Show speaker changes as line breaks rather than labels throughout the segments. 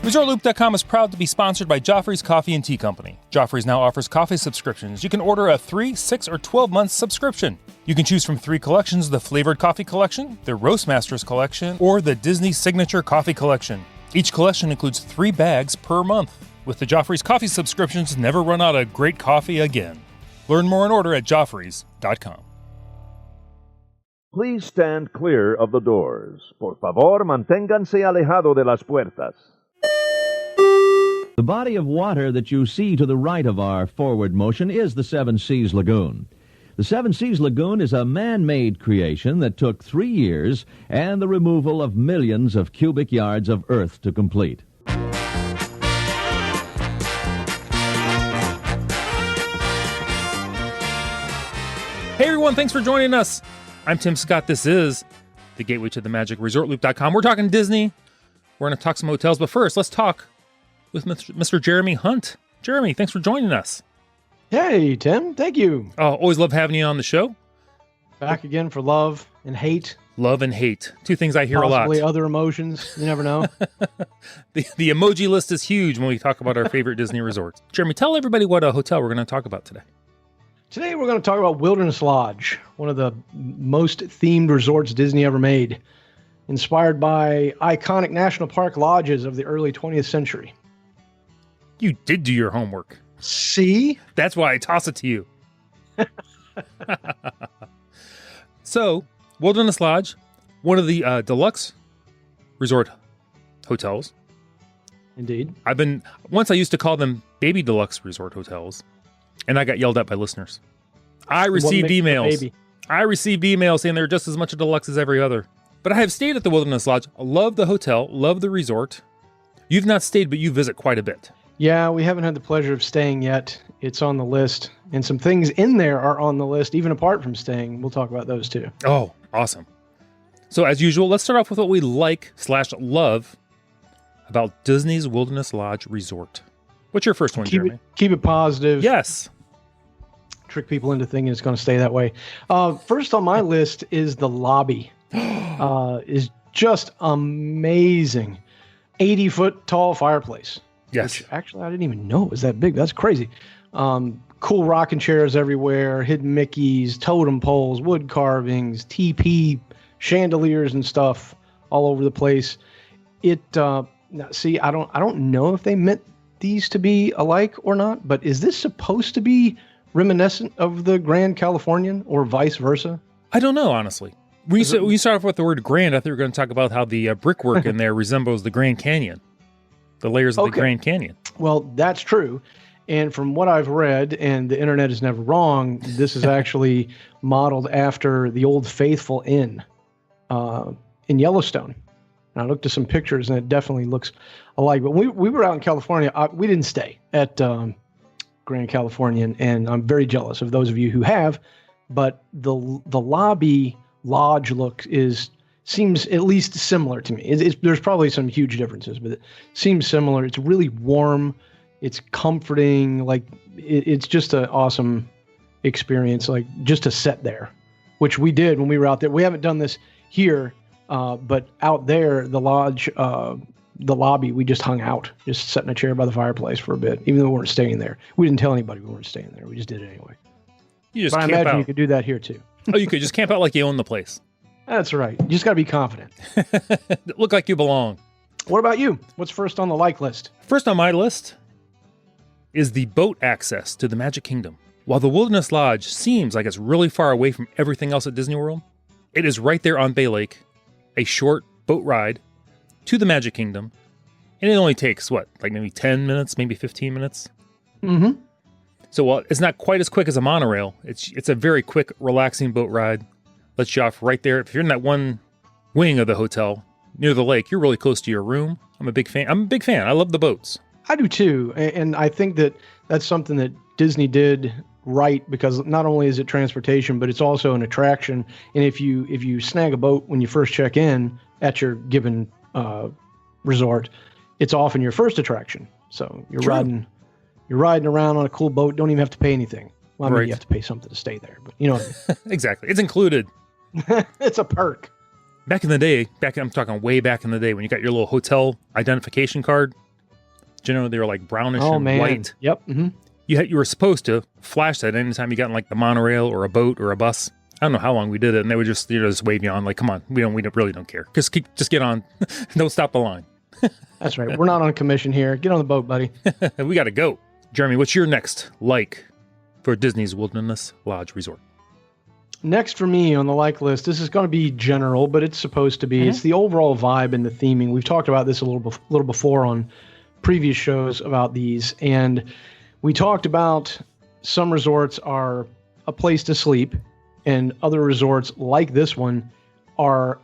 ResortLoop.com is proud to be sponsored by Joffrey's Coffee and Tea Company. Joffrey's now offers coffee subscriptions. You can order a 3, 6, or 12-month subscription. You can choose from 3 collections: the Flavored Coffee Collection, the Roastmasters Collection, or the Disney Signature Coffee Collection. Each collection includes 3 bags per month. With the Joffrey's Coffee subscriptions, never run out of great coffee again. Learn more and order at Joffreys.com.
Please stand clear of the doors. Por favor, manténganse alejado de las puertas.
The body of water that you see to the right of our forward motion is the Seven Seas Lagoon. The Seven Seas Lagoon is a man-made creation that took 3 years and the removal of millions of cubic yards of earth to complete.
Hey everyone, thanks for joining us. I'm Tim Scott. This is the gateway to the magic, ResortLoop.com. We're talking Disney. We're going to talk some hotels, but first, let's talk with Mr. Jeremy Hunt. Jeremy, thanks for joining us.
Hey, Tim. Thank you.
Oh, always love having you on the show.
Back again for love and hate.
Love and hate. 2 things I hear a lot.
Possibly other emotions. You never know.
The emoji list is huge when we talk about our favorite Disney resorts. Jeremy, tell everybody what hotel we're going to talk about today.
Today we're going to talk about Wilderness Lodge, one of the most themed resorts Disney ever made, inspired by iconic national park lodges of the early 20th century.
You did do your homework.
See?
That's why I toss it to you. So, Wilderness Lodge, one of the deluxe resort hotels.
Indeed.
Once I used to call them baby deluxe resort hotels, and I got yelled at by listeners. I received emails saying they're just as much a deluxe as every other. But I have stayed at the Wilderness Lodge. I love the hotel, love the resort. You've not stayed, but you visit quite a bit.
Yeah, we haven't had the pleasure of staying yet. It's on the list, and some things in there are on the list, even apart from staying. We'll talk about those too.
Oh, awesome. So as usual, let's start off with what we like/love about Disney's Wilderness Lodge Resort. What's your first one, Jeremy?
Keep it positive.
Yes.
Trick people into thinking it's going to stay that way. First on my list is the lobby. Is just amazing. 80-foot tall fireplace.
Yes.
Which actually I didn't even know it was that big. That's crazy. Cool rocking chairs everywhere, hidden Mickeys, totem poles, wood carvings, TP chandeliers and stuff all over the place. See, I don't know if they meant these to be alike or not, but is this supposed to be reminiscent of the Grand Californian or vice versa?
I don't know, honestly. We start off with the word grand. I thought we were going to talk about how the brickwork in there resembles the Grand Canyon, the layers of the Grand Canyon.
Well, that's true. And from what I've read, and the internet is never wrong, this is actually modeled after the Old Faithful Inn in Yellowstone. And I looked at some pictures, and it definitely looks alike. But we were out in California. We didn't stay at Grand Californian, and I'm very jealous of those of you who have. But the lobby lodge look seems at least similar to me. There's probably some huge differences, but it seems similar. It's really warm. It's comforting. Like it's just an awesome experience. Like just to sit there, which we did when we were out there. We haven't done this here, but out there, the lodge, the lobby, we just hung out, just sat in a chair by the fireplace for a bit, even though we weren't staying there. We didn't tell anybody we weren't staying there. We just did it anyway.
But
I imagine you could do that here too.
Oh, you could just camp out like you own the place.
That's right. You just got to be confident.
Look like you belong.
What about you? What's first on the like list?
First on my list is the boat access to the Magic Kingdom. While the Wilderness Lodge seems like it's really far away from everything else at Disney World, it is right there on Bay Lake, a short boat ride to the Magic Kingdom, and it only takes, maybe 10 minutes, maybe 15 minutes?
Mm-hmm.
So while it's not quite as quick as a monorail, it's a very quick, relaxing boat ride. Lets you off right there. If you're in that one wing of the hotel near the lake, you're really close to your room. I'm a big fan. I love the boats.
I do too. And I think that's something that Disney did right, because not only is it transportation, but it's also an attraction. And if you snag a boat when you first check in at your given resort, it's often your first attraction. So you're riding around on a cool boat. Don't even have to pay anything. Well, I mean, you have to pay something to stay there, but you know what I mean.
Exactly. It's included.
It's a perk.
Back in the day, I'm talking way back in the day, when you got your little hotel identification card, Generally, they were like brownish
Oh,
and
man.
white.
Yep. Mm-hmm.
You were supposed to flash that anytime you got in like the monorail or a boat or a bus. I don't know how long we did it, and they would just just wave you on like, come on, we really don't care. Just get on, don't stop the line.
That's right. We're not on commission here. Get on the boat, buddy.
We got to go. Jeremy, what's your next like for Disney's Wilderness Lodge Resort?
Next for me on the like list, this is going to be general, but it's supposed to be.
Mm-hmm.
It's the overall vibe and the theming. We've talked about this a little before on previous shows about these, and we talked about some resorts are a place to sleep, and other resorts like this one are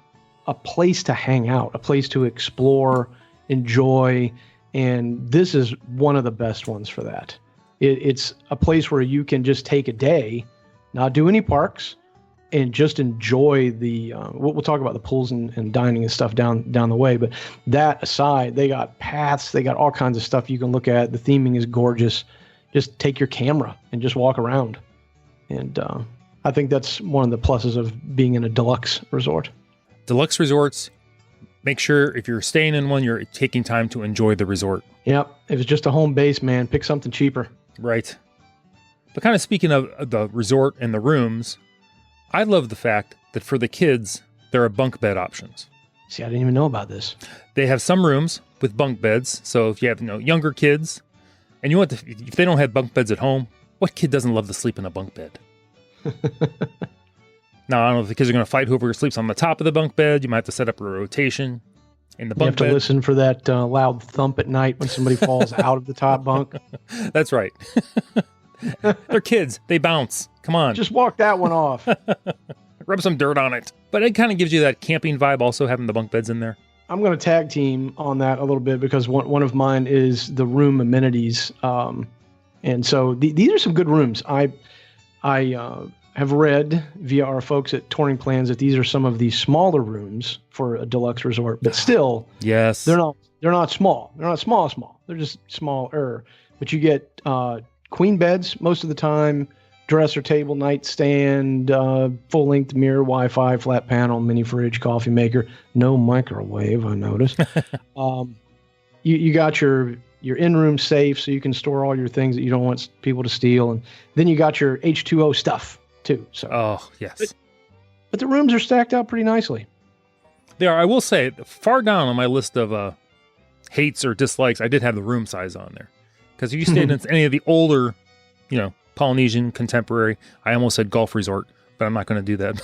a place to hang out, a place to explore, enjoy, and this is one of the best ones for that. It's a place where you can just take a day, not do any parks, and just enjoy the, we'll talk about the pools and dining and stuff down the way. But that aside, they got paths, they got all kinds of stuff you can look at. The theming is gorgeous. Just take your camera and just walk around. And I think that's one of the pluses of being in a deluxe resort.
Deluxe resorts, make sure if you're staying in one, you're taking time to enjoy the resort.
Yep. If it's just a home base, man, pick something cheaper.
Right. But kind of speaking of the resort and the rooms, I love the fact that for the kids, there are bunk bed options.
See, I didn't even know about this.
They have some rooms with bunk beds. So if you have younger kids, and if they don't have bunk beds at home, what kid doesn't love to sleep in a bunk bed? Now, I don't know if the kids are going to fight whoever sleeps on the top of the bunk bed. You might have to set up a rotation in the bunk bed.
You have to listen for that loud thump at night when somebody falls out of the top bunk.
That's right. They're kids. They bounce. Come on.
Just walk that one off.
Rub some dirt on it. But it kind of gives you that camping vibe also, having the bunk beds in there.
I'm going to tag team on that a little bit because one of mine is the room amenities. And so these are some good rooms. I have read via our folks at Touring Plans that these are some of the smaller rooms for a deluxe resort, but still,
yes,
they're not small. They're not small. They're just smaller. But you get queen beds most of the time, dresser table, nightstand, full-length mirror, Wi-Fi, flat panel, mini fridge, coffee maker, no microwave, I noticed. You got your in-room safe so you can store all your things that you don't want people to steal. And then you got your H2O stuff too. So,
oh, yes.
But the rooms are stacked out pretty nicely.
They are. I will say, far down on my list of hates or dislikes, I did have the room size on there. Because if you stayed in any of the older, Polynesian, contemporary, I almost said golf resort, but I'm not going to do that.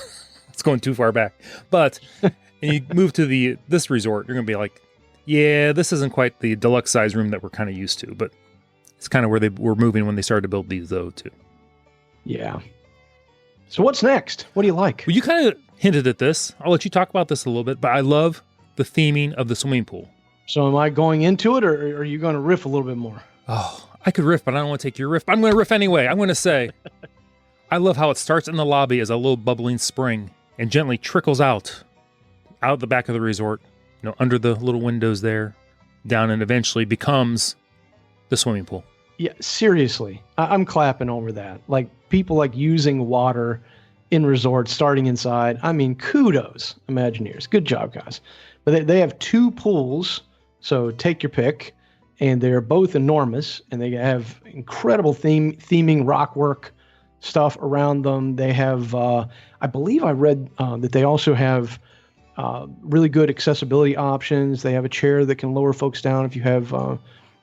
It's going too far back. But and you move to this resort, you're going to be like, yeah, this isn't quite the deluxe size room that we're kind of used to. But it's kind of where they were moving when they started to build these, though, too.
Yeah. So what's next? What do you like?
Well, you kind of hinted at this. I'll let you talk about this a little bit, but I love the theming of the swimming pool.
So am I going into it, or are you going to riff a little bit more?
Oh, I could riff, but I don't want to take your riff. But I'm going to riff anyway. I'm going to say, I love how it starts in the lobby as a little bubbling spring and gently trickles out the back of the resort, under the little windows there, down, and eventually becomes the swimming pool.
Yeah, seriously. I'm clapping over that. Like, people like using water in resorts, starting inside. I mean, kudos, Imagineers. Good job, guys. But they have 2 pools, so take your pick. And they're both enormous, and they have incredible theming, rock work stuff around them. They have, I believe I read that they also have really good accessibility options. They have a chair that can lower folks down if you have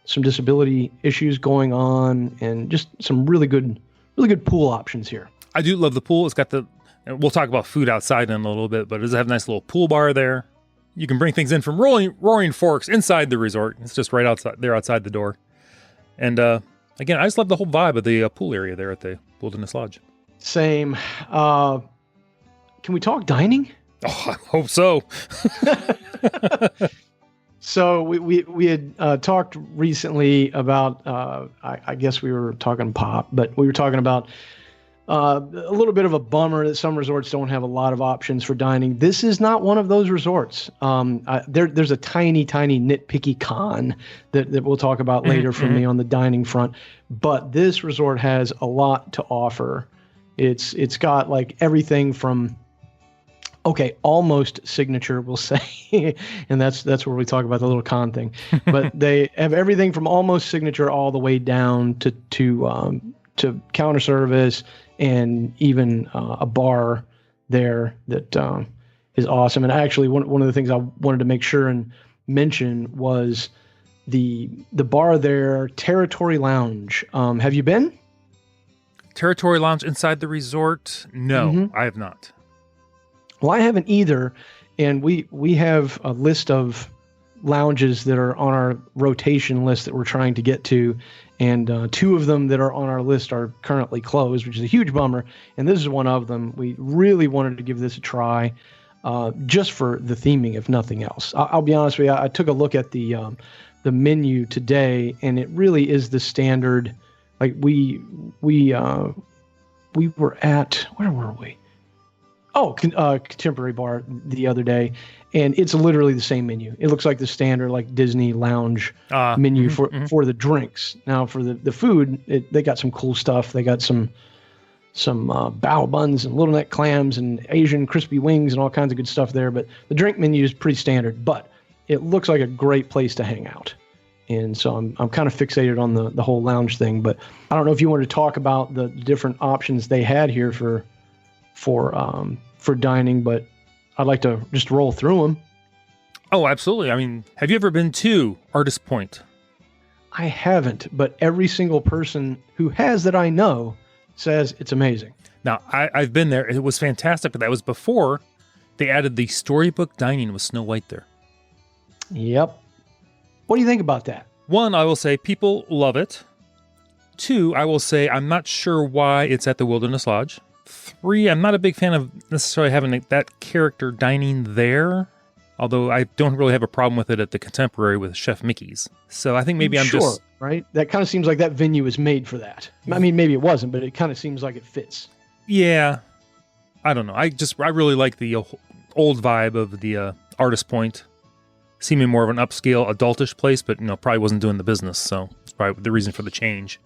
some disability issues going on, and just some really good pool options here.
I do love the pool. It's got we'll talk about food outside in a little bit, but it does have a nice little pool bar there. You can bring things in from Roaring Forks inside the resort. It's just right outside the door. And again, I just love the whole vibe of the pool area there at the Wilderness Lodge.
Same. Can we talk dining?
Oh, I hope so.
So we had talked recently about, I guess we were talking pop, but we were talking about a little bit of a bummer that some resorts don't have a lot of options for dining. This is not one of those resorts. There's a tiny nitpicky con that we'll talk about later from me on the dining front. But this resort has a lot to offer. It's got like everything from Okay, almost signature, we'll say, and that's where we talk about the little con thing. But they have everything from almost signature all the way down to counter service and even a bar there that is awesome. And actually, one of the things I wanted to make sure and mention was the bar there, Territory Lounge. Have you been?
Territory Lounge inside the resort? No, I have not.
Well, I haven't either, and we have a list of lounges that are on our rotation list that we're trying to get to, and two of them that are on our list are currently closed, which is a huge bummer, and this is one of them. We really wanted to give this a try, just for the theming, if nothing else. I'll be honest with you, I took a look at the menu today, and it really is the standard. Like we were at, where were we? Oh, Contemporary Bar the other day, and it's literally the same menu. It looks like the standard like Disney lounge menu for the drinks. Now for the food, they got some cool stuff. They got some bao buns and little neck clams and Asian crispy wings and all kinds of good stuff there. But the drink menu is pretty standard, but it looks like a great place to hang out. And so I'm kind of fixated on the whole lounge thing. But I don't know if you wanted to talk about the different options they had here for dining, but I'd like to just roll through them.
Oh, absolutely. I mean, have you ever been to Artist Point?
I haven't, but every single person who has that I know says it's amazing.
Now, I've been there. It was fantastic, but that was before they added the storybook dining with Snow White there.
Yep. What do you think about that?
One, I will say people love it. Two, I will say I'm not sure why it's at the Wilderness Lodge. Three, I'm not a big fan of necessarily having that character dining there, although I don't really have a problem with it at the Contemporary with Chef Mickey's. So I think maybe I'm just...
Right? That kind of seems like that venue is made for that. I mean, maybe it wasn't, but it kind of seems like it fits.
Yeah. I don't know. I really like the old vibe of the Artist Point. Seeming more of an upscale, adultish place, but probably wasn't doing the business, so it's probably the reason for the change.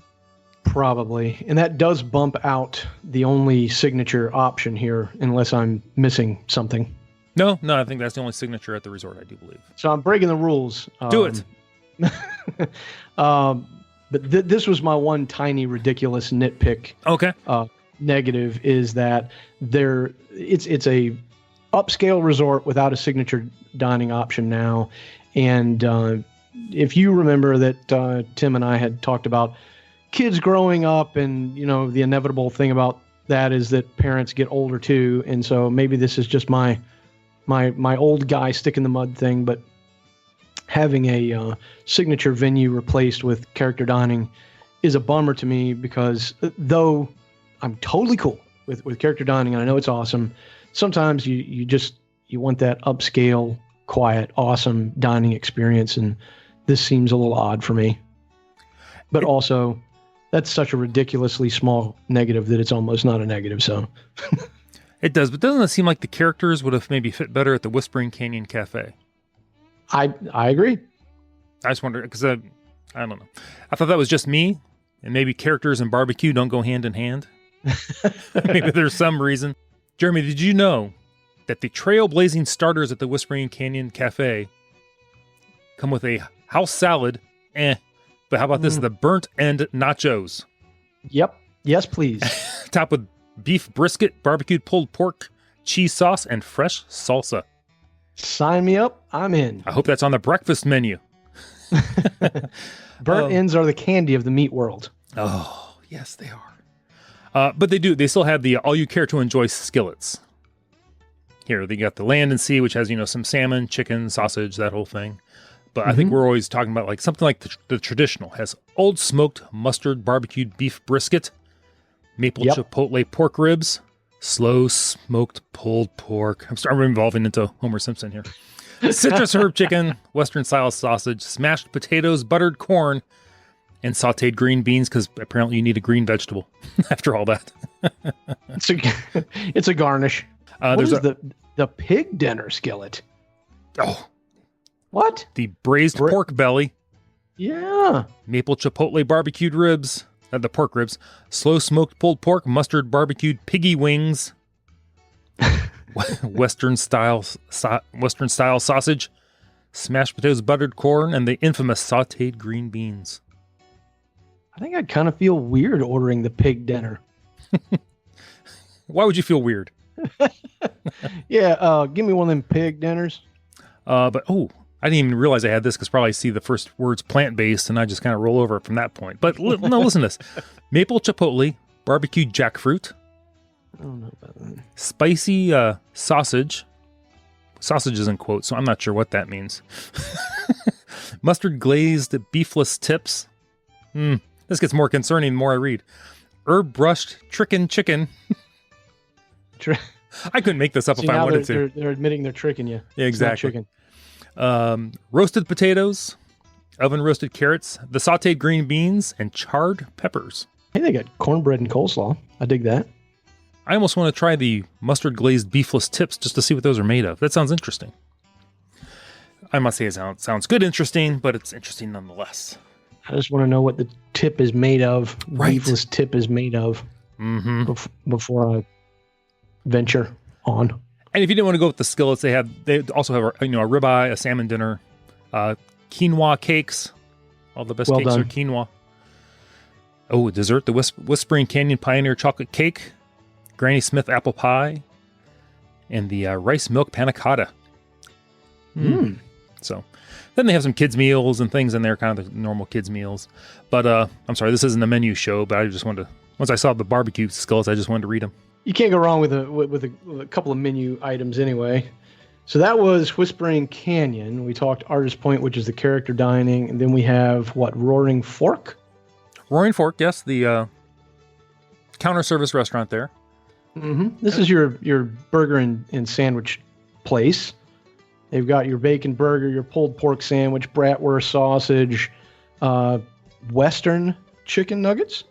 Probably. And that does bump out the only signature option here, unless I'm missing something.
No, I think that's the only signature at the resort, I do believe.
So I'm breaking the rules.
Do it.
But this was my one tiny ridiculous nitpick.
Okay.
Negative is that it's a upscale resort without a signature dining option now. And if you remember that Tim and I had talked about kids growing up, and the inevitable thing about that is that parents get older too, and so maybe this is just my old guy stick in the mud thing, but having a signature venue replaced with character dining is a bummer to me, because though I'm totally cool with character dining and I know it's awesome, sometimes you want that upscale, quiet, awesome dining experience, and this seems a little odd for me. But also, that's such a ridiculously small negative that it's almost not a negative. So
it does, but doesn't it seem like the characters would have maybe fit better at the Whispering Canyon Cafe?
I agree.
I just wonder, because I don't know. I thought that was just me, and maybe characters and barbecue don't go hand in hand. Maybe there's some reason. Jeremy, did you know that the trailblazing starters at the Whispering Canyon Cafe come with a house salad, but how about this? The burnt end nachos.
Yep. Yes, please.
Topped with beef brisket, barbecued pulled pork, cheese sauce, and fresh salsa.
Sign me up. I'm in.
I hope that's on the breakfast menu.
Burnt ends are the candy of the meat world.
Oh, yes, they are. But they still have the all you care to enjoy skillets. Here, they got the land and sea, which has, some salmon, chicken, sausage, that whole thing. But I think we're always talking about like something like the traditional. Has old smoked mustard barbecued beef brisket, maple chipotle pork ribs, slow smoked pulled pork. I'm evolving into Homer Simpson here. Citrus herb chicken, Western style sausage, smashed potatoes, buttered corn, and sauteed green beans, because apparently you need a green vegetable after all that.
It's a garnish. There's the pig dinner skillet.
Oh.
What?
The braised pork belly.
Yeah.
Maple chipotle barbecued ribs. The pork ribs. Slow smoked pulled pork, mustard barbecued piggy wings. Western style sausage, smashed potatoes, buttered corn, and the infamous sautéed green beans.
I think I'd kind of feel weird ordering the pig dinner.
Why would you feel weird?
Yeah, give me one of them pig dinners.
I didn't even realize I had this because probably I see the first words plant-based and I just kind of roll over from that point. But no, listen to this. Maple chipotle, barbecued jackfruit,
I don't know about that.
spicy sausage. Sausage is in quotes, so I'm not sure what that means. Mustard glazed beefless tips. This gets more concerning the more I read. Herb brushed chicken. I couldn't make this up if I wanted to.
They're admitting they're tricking you.
Yeah, exactly.
It's not chicken.
Roasted potatoes, oven roasted carrots, the sautéed green beans, and charred peppers.
Hey, they got cornbread and coleslaw. I dig that.
I almost want to try the mustard glazed beefless tips just to see what those are made of. That sounds interesting. I must say it sounds good interesting, but it's interesting nonetheless.
I just want to know what the tip is made of.
Right.
Beefless tip is made of.
Mm-hmm.
Before I venture on.
And if you didn't want to go with the skillets, they also have a ribeye, a salmon dinner, quinoa cakes. All the best cakes are quinoa. Oh, dessert, the Whispering Canyon Pioneer chocolate cake, Granny Smith apple pie, and the rice milk panna cotta. So then they have some kids meals and things in there, kind of the normal kids meals. But I'm sorry, this isn't a menu show, but I just wanted to, once I saw the barbecue skillets, I just wanted to read them.
You can't go wrong with a couple of menu items anyway. So that was Whispering Canyon. We talked Artist Point, which is the character dining, and then we have Roaring Fork?
Roaring Fork, yes, the counter service restaurant there.
Mm-hmm. This is your burger and sandwich place. They've got your bacon burger, your pulled pork sandwich, bratwurst sausage, Western chicken nuggets.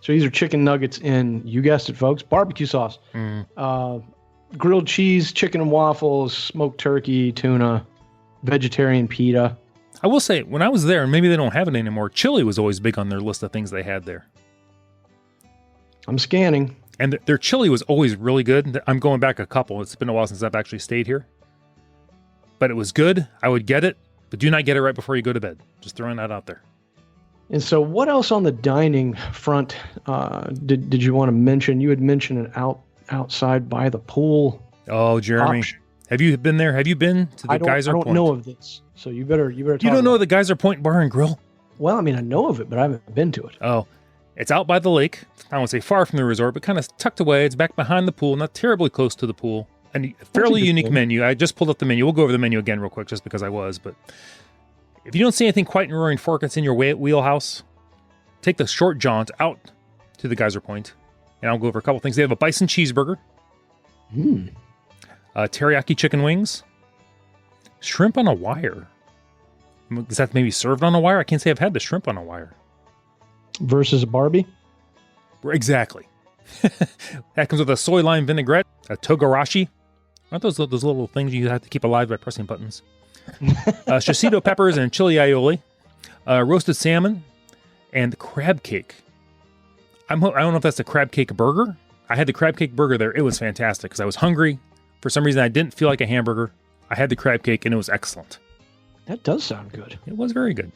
So these are chicken nuggets in, you guessed it, folks, barbecue sauce. Grilled cheese, chicken and waffles, smoked turkey, tuna, vegetarian pita.
I will say, when I was there, and maybe they don't have it anymore, chili was always big on their list of things they had there.
I'm scanning.
And their chili was always really good. I'm going back a couple. It's been a while since I've actually stayed here. But it was good. I would get it, but do not get it right before you go to bed. Just throwing that out there.
And so what else on the dining front did you want to mention? You had mentioned an outside by the pool.
Oh, Jeremy.
option.
Have you been there? Have you been to the Geyser Point?
I don't know of this. So you better talk
You don't know the Geyser Point Bar and Grill?
Well, I mean, I know of it, but I haven't been to it.
Oh, it's out by the lake. I won't say far from the resort, but kind of tucked away. It's back behind the pool, not terribly close to the pool. And a fairly unique menu. I just pulled up the menu. We'll go over the menu again real quick just because I was. But if you don't see anything quite in Roaring Fork that's in your wheelhouse, take the short jaunt out to the Geyser Point, and I'll go over a couple things. They have a bison cheeseburger, teriyaki chicken wings, shrimp on a wire. Is that maybe served on a wire? I can't say I've had the shrimp on a wire.
Versus a Barbie?
Exactly. That comes with a soy lime vinaigrette, a togarashi. Aren't those little things you have to keep alive by pressing buttons? Shishito peppers and chili aioli, roasted salmon, and crab cake. I don't know if that's the crab cake burger. I had the crab cake burger there. It was fantastic because I was hungry. For some reason, I didn't feel like a hamburger. I had the crab cake, and it was excellent.
That does sound good.
It was very good.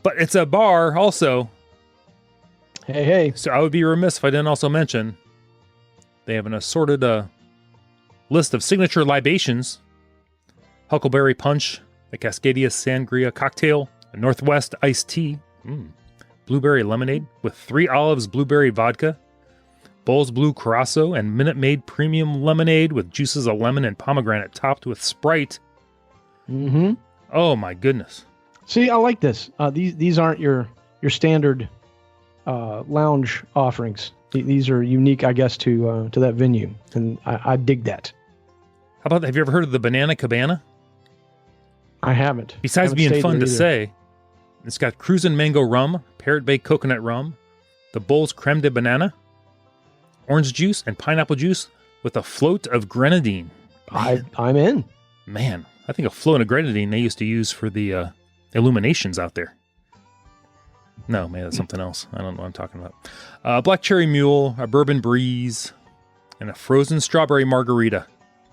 But it's a bar also.
Hey.
So I would be remiss if I didn't also mention they have an assorted list of signature libations. Huckleberry Punch, the Cascadia Sangria Cocktail, a Northwest Iced Tea, Blueberry Lemonade with 3 olives blueberry vodka, Bull's Blue Curaçao, and Minute Maid Premium Lemonade with juices of lemon and pomegranate topped with Sprite.
Mm-hmm.
Oh my goodness.
See, I like this. These aren't your standard lounge offerings. These are unique, I guess, to that venue, and I dig that.
How about, have you ever heard of the Banana Cabana?
I haven't.
Besides being fun to say, it's got Cruisin' Mango Rum, Parrot Bay Coconut Rum, the Bull's Creme de Banana, orange juice, and pineapple juice with a float of grenadine.
I'm in.
Man, I think a float of grenadine they used to use for the illuminations out there. No, maybe that's something else. I don't know what I'm talking about. Black Cherry Mule, a Bourbon Breeze, and a frozen strawberry margarita.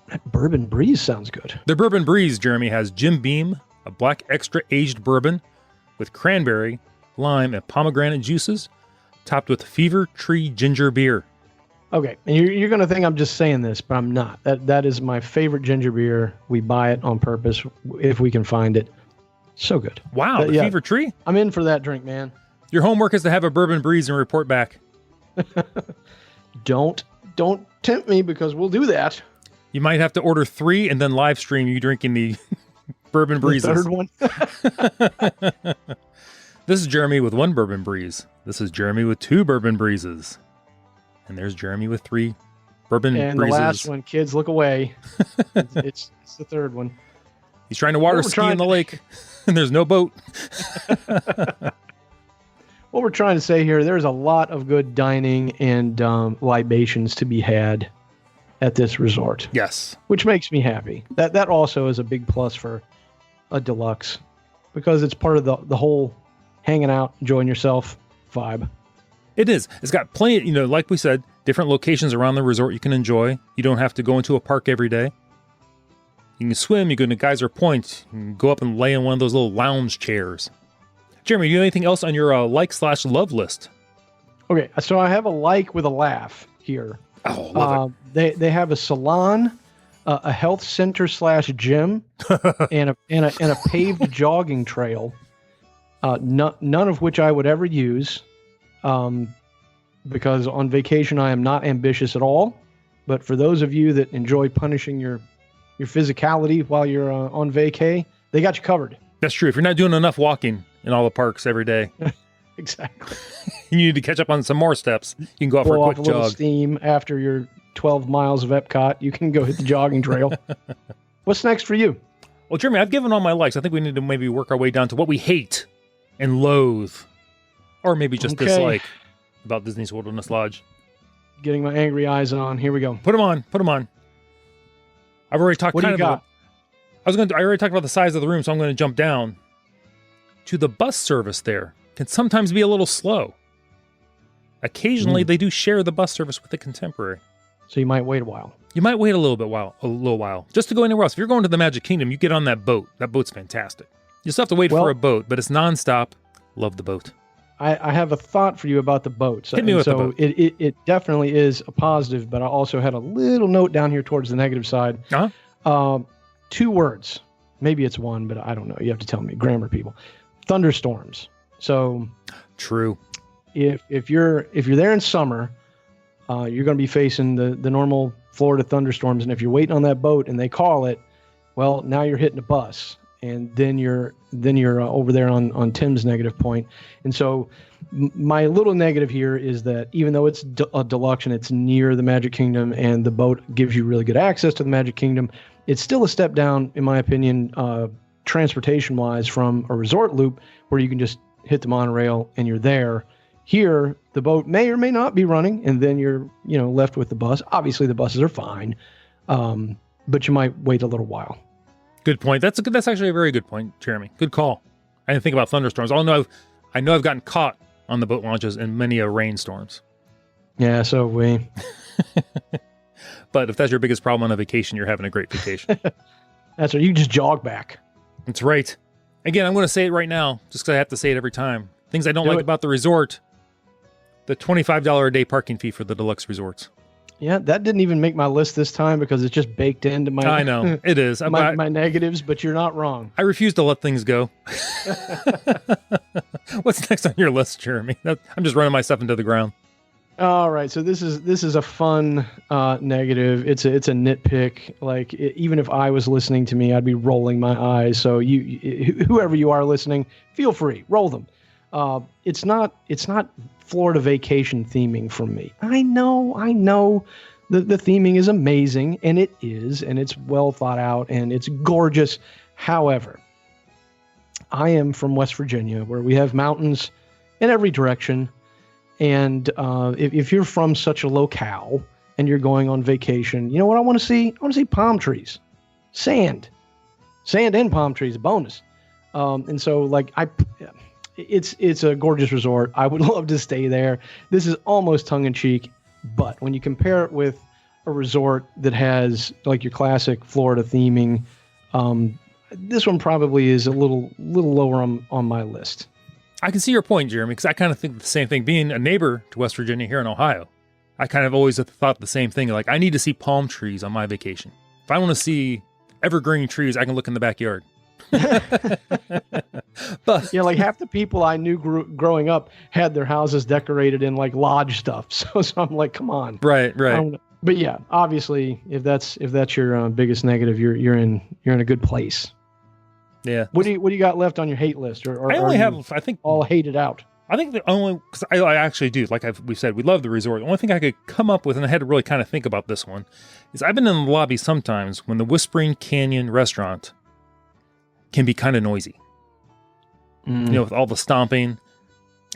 That Bourbon Breeze sounds good.
The Bourbon Breeze, Jeremy, has Jim Beam, a black extra aged bourbon with cranberry, lime, and pomegranate juices, topped with Fever Tree ginger beer.
Okay, and you're going to think I'm just saying this, but I'm not. That is my favorite ginger beer. We buy it on purpose if we can find it. So good.
Wow, the Fever Tree?
I'm in for that drink, man.
Your homework is to have a Bourbon Breeze and report back.
Don't tempt me, because we'll do that.
You might have to order 3 and then live stream you drinking the Bourbon Breezes.
The third one.
This is Jeremy with 1 Bourbon Breeze. This is Jeremy with 2 Bourbon Breezes. And there's Jeremy with 3 Bourbon Breezes.
And the last one, kids, look away. it's the third one.
He's trying to water ski in the lake, and there's no boat.
What we're trying to say here, there's a lot of good dining and libations to be had at this resort.
Yes.
Which makes me happy. That also is a big plus for a deluxe, because it's part of the whole hanging out, enjoying yourself vibe.
It is. It's got plenty, like we said, different locations around the resort you can enjoy. You don't have to go into a park every day. You can swim, you go to Geyser Point, you can go up and lay in one of those little lounge chairs. Jeremy, do you have anything else on your like/love list?
Okay, so I have a like with a laugh here.
Oh, love
it. They have a salon, a health center /gym, and a paved jogging trail. None of which I would ever use, because on vacation I am not ambitious at all. But for those of you that enjoy punishing your physicality while you're on vacay, they got you covered.
That's true. If you're not doing enough walking in all the parks every day,
exactly,
you need to catch up on some more steps. You can go out for a quick
jog. Little steam after your 12 miles of Epcot. You can go hit the jogging trail. What's next for you?
Well, Jeremy, I've given all my likes. I think we need to maybe work our way down to what we hate and loathe, or maybe just dislike about Disney's Wilderness Lodge.
Getting my angry eyes on. Here we go.
Put them on. I've already talked.
What do you got?
I already talked about the size of the room, so I'm going to jump down to the bus service. There can sometimes be a little slow. Occasionally, they do share the bus service with the Contemporary,
so you might wait a while.
You might wait a little while, just to go anywhere else. If you're going to the Magic Kingdom, you get on that boat. That boat's fantastic. You still have to wait for a boat, but it's nonstop. Love the boat.
I have a thought for you about the boats.
Hit me with the boat.
It definitely is a positive, but I also had a little note down here towards the negative side. 2 words. Maybe it's 1, but I don't know. You have to tell me. Grammar people. Thunderstorms. So
true.
If you're there in summer, you're going to be facing the normal Florida thunderstorms, and if you're waiting on that boat and they call it, well, now you're hitting a bus. And then you're over there on Tim's negative point. And so my little negative here is that even though it's a deluxe and it's near the Magic Kingdom and the boat gives you really good access to the Magic Kingdom, it's still a step down, in my opinion, transportation-wise from a resort loop where you can just hit the monorail and you're there. Here, the boat may or may not be running, and then you're left with the bus. Obviously, the buses are fine, but you might wait a little while.
Good point. That's actually a very good point, Jeremy. Good call. I didn't think about thunderstorms. I know I've gotten caught on the boat launches in many rainstorms.
Yeah, so we.
But if that's your biggest problem on a vacation, you're having a great vacation.
That's right. You just jog back.
That's right. Again, I'm going to say it right now, just because I have to say it every time. Things I don't like about the resort: the $25 a day parking fee for the deluxe resorts.
Yeah, that didn't even make my list this time because it's just baked into my.
I know it is
my negatives, but you're not wrong.
I refuse to let things go. What's next on your list, Jeremy? I'm just running myself into the ground.
All right, so this is a fun negative. It's a nitpick. Like even if I was listening to me, I'd be rolling my eyes. So whoever you are listening, feel free, roll them. It's not Florida vacation theming from me. I know the theming is amazing, and it's well thought out, and it's gorgeous. However, I am from West Virginia, where we have mountains in every direction, and if you're from such a locale and you're going on vacation, you know what I want to see? I want to see palm trees, sand and palm trees, a bonus. And so it's a gorgeous resort. I would love to stay there. This is almost tongue-in-cheek, but when you compare it with a resort that has like your classic Florida theming, this one probably is a little lower on my list.
I can see your point, Jeremy, because I kind of think the same thing. Being a neighbor to West Virginia here in Ohio, I kind of always thought the same thing. Like, I need to see palm trees on my vacation. If I want to see evergreen trees, I can look in the backyard. But
like half the people I knew growing up had their houses decorated in like lodge stuff. So I'm like, come on.
Right.
But yeah, obviously, if that's your biggest negative, you're in a good place.
Yeah.
What do you got left on your hate list? Or
I only have, I think,
all hated out.
I think the only, because I actually do, like we said, we love the resort. The only thing I could come up with, and I had to really kind of think about this one, is I've been in the lobby sometimes when the Whispering Canyon restaurant can be kind of noisy. With all the stomping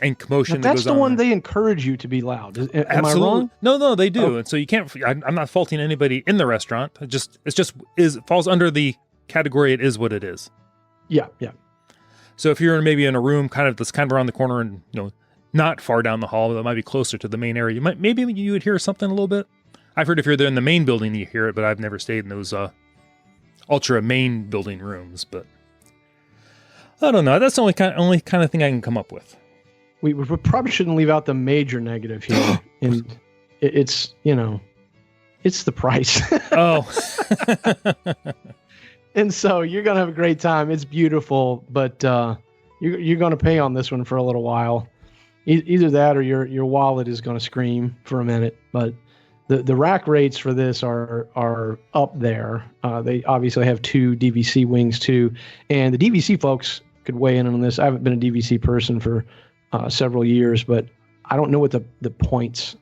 and commotion that goes on.
That's the one they encourage you to be loud. Am I wrong?
No, they do. And so you can't, I'm not faulting anybody in the restaurant. It falls under the category it is what it is.
Yeah.
So if you're maybe in a room that's kind of around the corner and, not far down the hall, that might be closer to the main area, maybe you would hear something a little bit. I've heard if you're there in the main building, you hear it, but I've never stayed in those ultra main building rooms. But I don't know. That's the only kind of thing I can come up with.
We probably shouldn't leave out the major negative here. And it's the price.
Oh.
And so you're going to have a great time. It's beautiful, but you're going to pay on this one for a little while. Either that or your wallet is going to scream for a minute. But the rack rates for this are up there. They obviously have 2 DVC wings too. And the DVC folks could weigh in on this. I haven't been a DVC person for several years, but I don't know what the points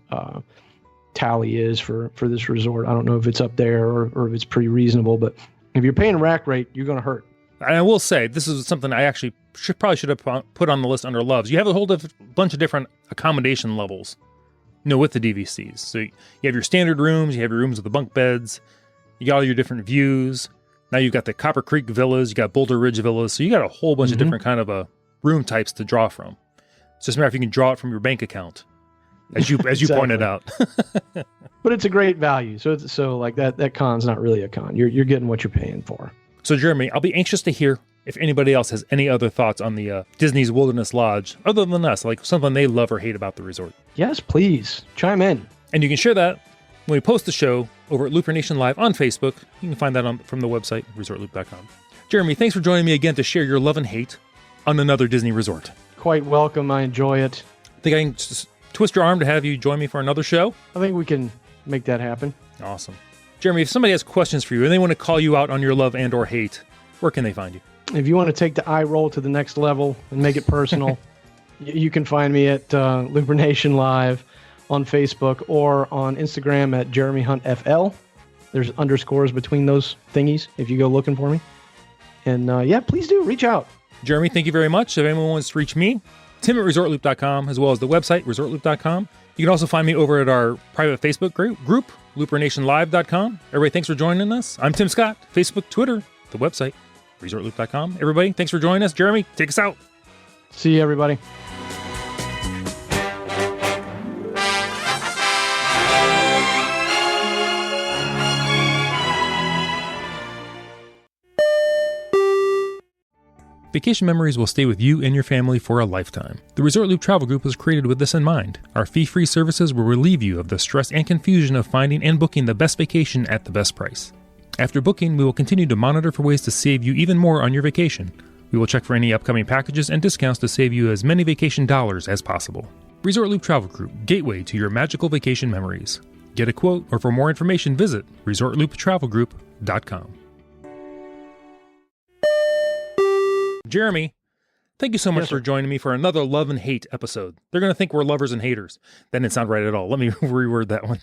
tally is for this resort. I don't know if it's up there or if it's pretty reasonable, but if you're paying rack rate, you're going to hurt. And
I will say, this is something I actually probably should have put on the list under loves. You have a whole bunch of different accommodation levels, with the DVCs. So you have your standard rooms, you have your rooms with the bunk beds, you got all your different views. Now you've got the Copper Creek villas, you got Boulder Ridge villas. So you got a whole bunch of different kind of room types to draw from. It's just a matter if you can draw it from your bank account, as you pointed out.
But it's a great value. So like that con's not really a con. You're getting what you're paying for.
So Jeremy, I'll be anxious to hear if anybody else has any other thoughts on the Disney's Wilderness Lodge, other than us, like something they love or hate about the resort.
Yes, please. Chime in.
And you can share that when we post the show over at Looper Nation Live on Facebook. You can find that from the website, ResortLoop.com. Jeremy, thanks for joining me again to share your love and hate on another Disney resort.
Quite welcome. I enjoy it.
Think I can just twist your arm to have you join me for another show?
I think we can make that happen.
Awesome. Jeremy, if somebody has questions for you and they want to call you out on your love and or hate, where can they find you?
If you want to take the eye roll to the next level and make it personal, you can find me at Looper Nation Live on Facebook or on Instagram at Jeremy Hunt FL. There's underscores between those thingies if you go looking for me. And please do reach out.
Jeremy, thank you very much. If anyone wants to reach me, Tim at ResortLoop.com, as well as the website, ResortLoop.com. You can also find me over at our private Facebook group, LooperNationLive.com. Everybody, thanks for joining us. I'm Tim Scott, Facebook, Twitter, the website, ResortLoop.com. Everybody, thanks for joining us. Jeremy, take us out.
See you, everybody.
Vacation memories will stay with you and your family for a lifetime. The Resort Loop Travel Group was created with this in mind. Our fee-free services will relieve you of the stress and confusion of finding and booking the best vacation at the best price. After booking, we will continue to monitor for ways to save you even more on your vacation. We will check for any upcoming packages and discounts to save you as many vacation dollars as possible. Resort Loop Travel Group, gateway to your magical vacation memories. Get a quote, or for more information, visit ResortLoopTravelGroup.com. Jeremy, thank you so much for joining me for another love and hate episode. They're going to think we're lovers and haters. That didn't sound right at all. Let me reword that one.